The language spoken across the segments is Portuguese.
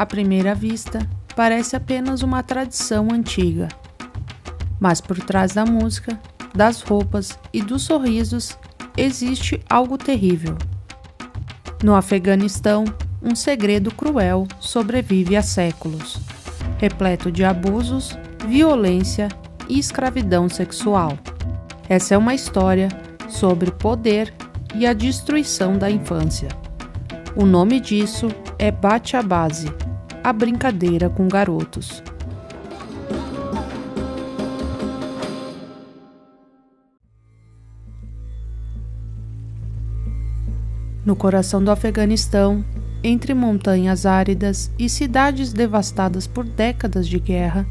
À primeira vista, parece apenas uma tradição antiga. Mas por trás da música, das roupas e dos sorrisos, existe algo terrível. No Afeganistão, um segredo cruel sobrevive há séculos, repleto de abusos, violência e escravidão sexual. Essa é uma história sobre poder e a destruição da infância. O nome disso é Bachabazi, a brincadeira com garotos. No coração do Afeganistão, entre montanhas áridas e cidades devastadas por décadas de guerra,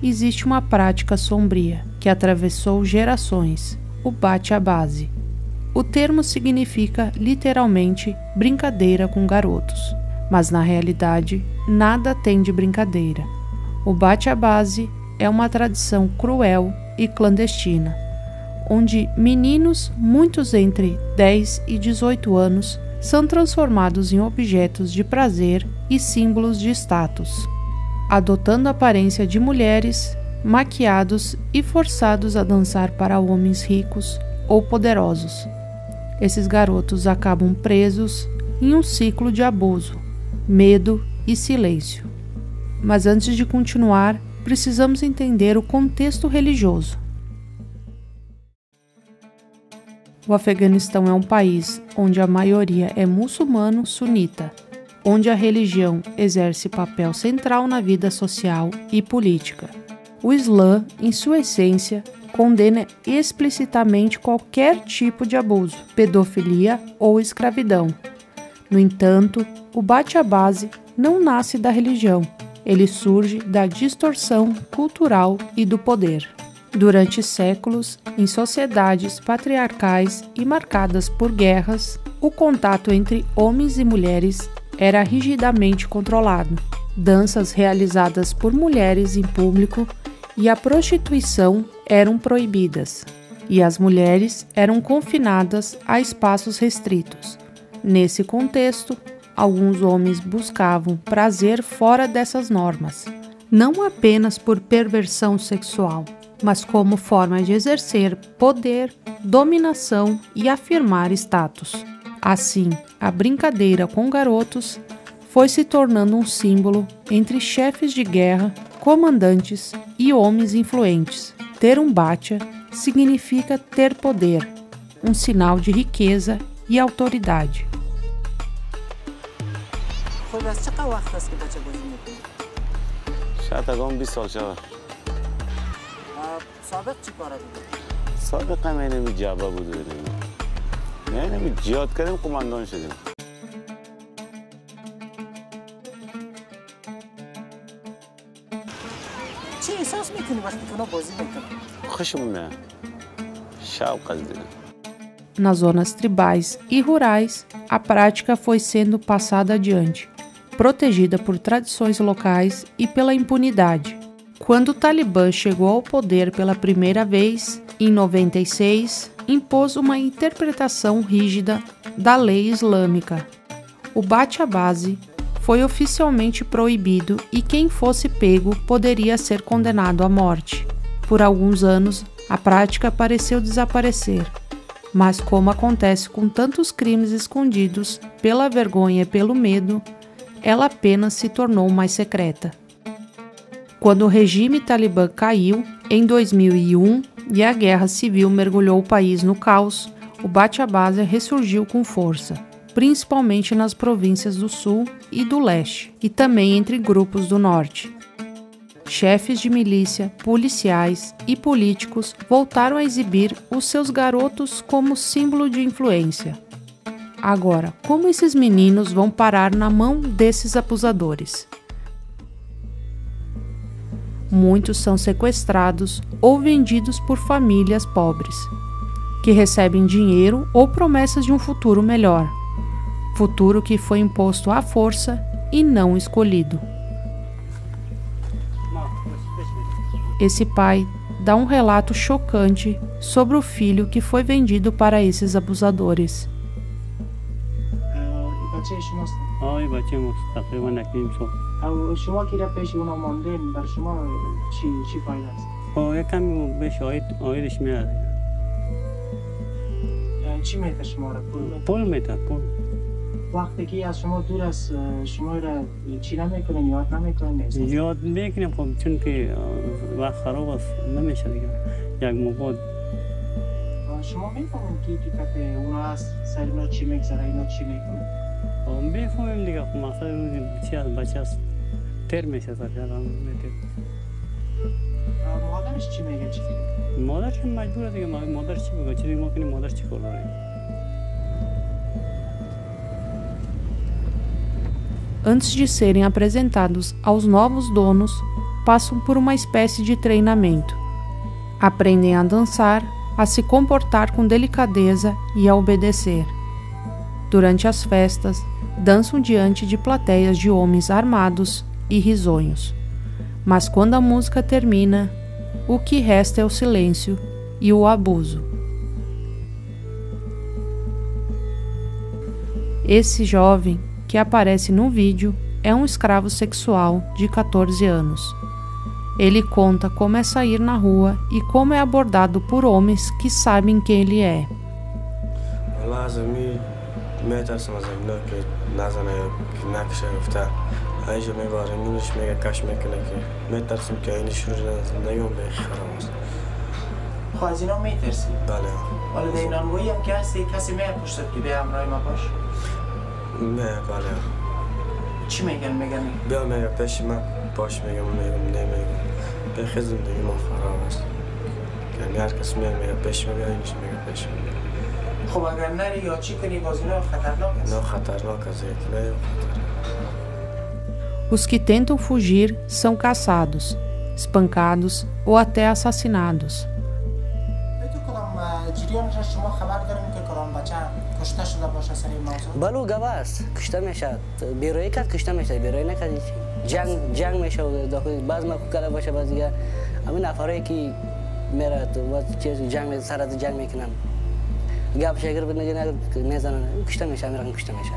existe uma prática sombria que atravessou gerações, o Bachabazi. O termo significa literalmente brincadeira com garotos, mas na realidade nada tem de brincadeira. O Bachabazi é uma tradição cruel e clandestina, onde meninos, muitos entre 10 e 18 anos, são transformados em objetos de prazer e símbolos de status, adotando a aparência de mulheres, maquiados e forçados a dançar para homens ricos ou poderosos. Esses garotos acabam presos em um ciclo de abuso, medo e silêncio. Mas antes de continuar, precisamos entender o contexto religioso. O Afeganistão é um país onde a maioria é muçulmano sunita, onde a religião exerce papel central na vida social e política. O Islã, em sua essência, condena explicitamente qualquer tipo de abuso, pedofilia ou escravidão. No entanto, o Bachabazi não nasce da religião, ele surge da distorção cultural e do poder. Durante séculos, em sociedades patriarcais e marcadas por guerras, o contato entre homens e mulheres era rigidamente controlado. Danças realizadas por mulheres em público e a prostituição eram proibidas, e as mulheres eram confinadas a espaços restritos. Nesse contexto, alguns homens buscavam prazer fora dessas normas, não apenas por perversão sexual, mas como forma de exercer poder, dominação e afirmar status. Assim, a brincadeira com garotos foi se tornando um símbolo entre chefes de guerra, comandantes e homens influentes. Ter um bacha significa ter poder, um sinal de riqueza e autoridade. Nas zonas tribais e rurais, a prática foi sendo passada adiante, protegida por tradições locais e pela impunidade. Quando o Talibã chegou ao poder pela primeira vez, em 96, impôs uma interpretação rígida da lei islâmica. O Bachabazi foi oficialmente proibido e quem fosse pego poderia ser condenado à morte. Por alguns anos, a prática pareceu desaparecer, mas como acontece com tantos crimes escondidos pela vergonha e pelo medo, ela apenas se tornou mais secreta. Quando o regime talibã caiu, em 2001, e a guerra civil mergulhou o país no caos, o Bachabazi ressurgiu com força, principalmente nas províncias do sul e do leste, e também entre grupos do norte. Chefes de milícia, policiais e políticos voltaram a exibir os seus garotos como símbolo de influência. Agora, como esses meninos vão parar na mão desses abusadores? Muitos são sequestrados ou vendidos por famílias pobres, que recebem dinheiro ou promessas de um futuro melhor, futuro que foi imposto à força e não escolhido. Esse pai dá um relato chocante sobre o filho que foi vendido para esses abusadores. شما که را پیش اونا ماندین بر شما چی فایده است؟ یکم بهش آیدش میاد. چی میده شما را؟ پول میده. وقتی که از شما دور است شما را چی نمیکنین؟ یاد نمیکنین؟ یاد میکنیم خب چون که وقت خراب است نمیشه دیگه. یک موقع شما میفهمید که دقت اونا هست سر اونا چی میگذره اینا چی میکنه؟ میفهمیم دیگه خب مقصد روزی چی از بچه است تر میشه سر جلال میتر. مادرش چی میگه چی؟ مادرش مجبوره دیگه مادر چی بگه چی ما کنیم مادر چی کار داره. Antes de serem apresentados aos novos donos, passam por uma espécie de treinamento. Aprendem a dançar, a se comportar com delicadeza e a obedecer. Durante as festas, dançam diante de plateias de homens armados e risonhos. Mas quando a música termina, o que resta é o silêncio e o abuso. Esse jovem que aparece no vídeo é um escravo sexual de 14 anos. Ele conta como é sair na rua e como é abordado por homens que sabem quem ele é. از اینا میترسی؟ بله. حالا در اینانگویی هم که هستی کسی میاد پشتت که بیا همراه ما باش؟ نه بله. چی میگن؟ بیا میگه پیش من باش میگم نمیگم به خزم دیگه ما خراب است یعنی هر کس میگه پیش میگه اینش میگه پیش میگه. خب اگر نری یا چی کنی باز اینا خطرناک است؟ نه خطرناک است نه. Os que tentam fugir são caçados, espancados ou até assassinados. بلو گواه است کشته میشه بیرویی کرد کشته میشه بیرویی نکرد جنگ میشه بعض ما کلا باشه بعض دیگه همین نفرایی که میره تو چیز جنگ سرت جنگ میکنن گپ شگر بنگه نزنن کشته میشه میرن کشته میشه.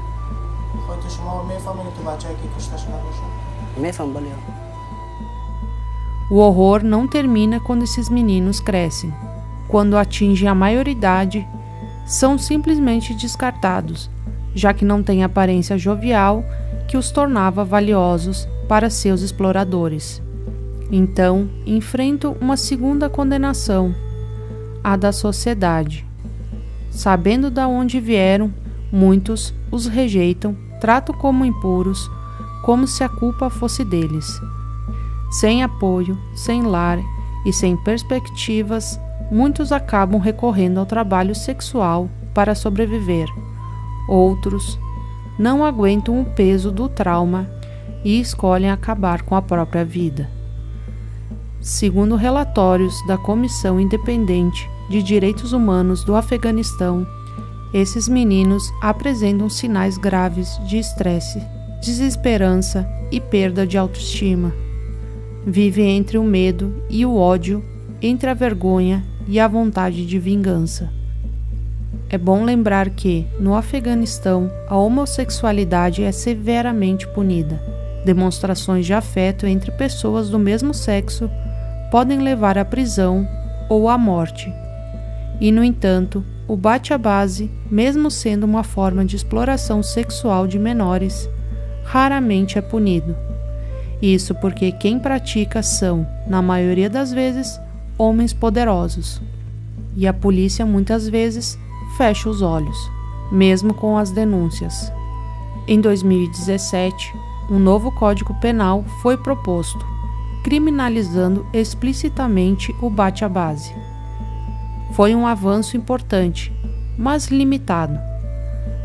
خودت شما میفهمید تو بچه‌ای که کشته شده باشه؟ میفهم بله. O horror não termina quando esses meninos crescem. Quando atingem a maioridade, são simplesmente descartados, já que não têm aparência jovial que os tornava valiosos para seus exploradores. Então, enfrentam uma segunda condenação, a da sociedade. Sabendo de onde vieram, muitos os rejeitam, tratam como impuros, como se a culpa fosse deles. Sem apoio, sem lar e sem perspectivas, muitos acabam recorrendo ao trabalho sexual para sobreviver. Outros não aguentam o peso do trauma e escolhem acabar com a própria vida. Segundo relatórios da Comissão Independente de Direitos Humanos do Afeganistão, esses meninos apresentam sinais graves de estresse, desesperança e perda de autoestima. Vivem entre o medo e o ódio, entre a vergonha e a vontade de vingança. É bom lembrar que, no Afeganistão, a homossexualidade é severamente punida. Demonstrações de afeto entre pessoas do mesmo sexo podem levar à prisão ou à morte. E, no entanto, o bate-a-base, mesmo sendo uma forma de exploração sexual de menores, raramente é punido. Isso porque quem pratica são, na maioria das vezes, homens poderosos. E a polícia muitas vezes fecha os olhos, mesmo com as denúncias. Em 2017, um novo Código Penal foi proposto, criminalizando explicitamente o bate-a-base. Foi um avanço importante, mas limitado.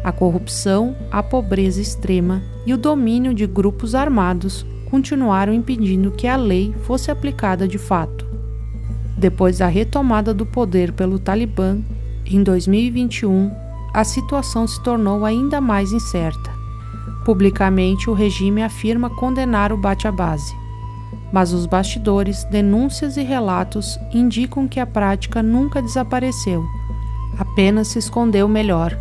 A corrupção, a pobreza extrema e o domínio de grupos armados continuaram impedindo que a lei fosse aplicada de fato. Depois da retomada do poder pelo Talibã, em 2021, a situação se tornou ainda mais incerta. Publicamente, o regime afirma condenar o bate-a-base, mas os bastidores, denúncias e relatos indicam que a prática nunca desapareceu, apenas se escondeu melhor,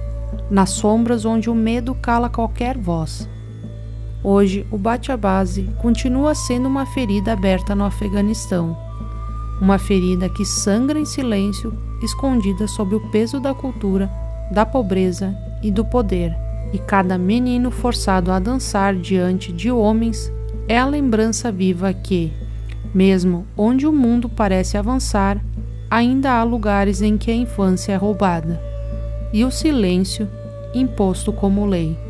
nas sombras onde o medo cala qualquer voz. Hoje, o bate a base continua sendo uma ferida aberta no Afeganistão. Uma ferida que sangra em silêncio, escondida sob o peso da cultura, da pobreza e do poder. E cada menino forçado a dançar diante de homens é a lembrança viva que, mesmo onde o mundo parece avançar, ainda há lugares em que a infância é roubada, e o silêncio imposto como lei.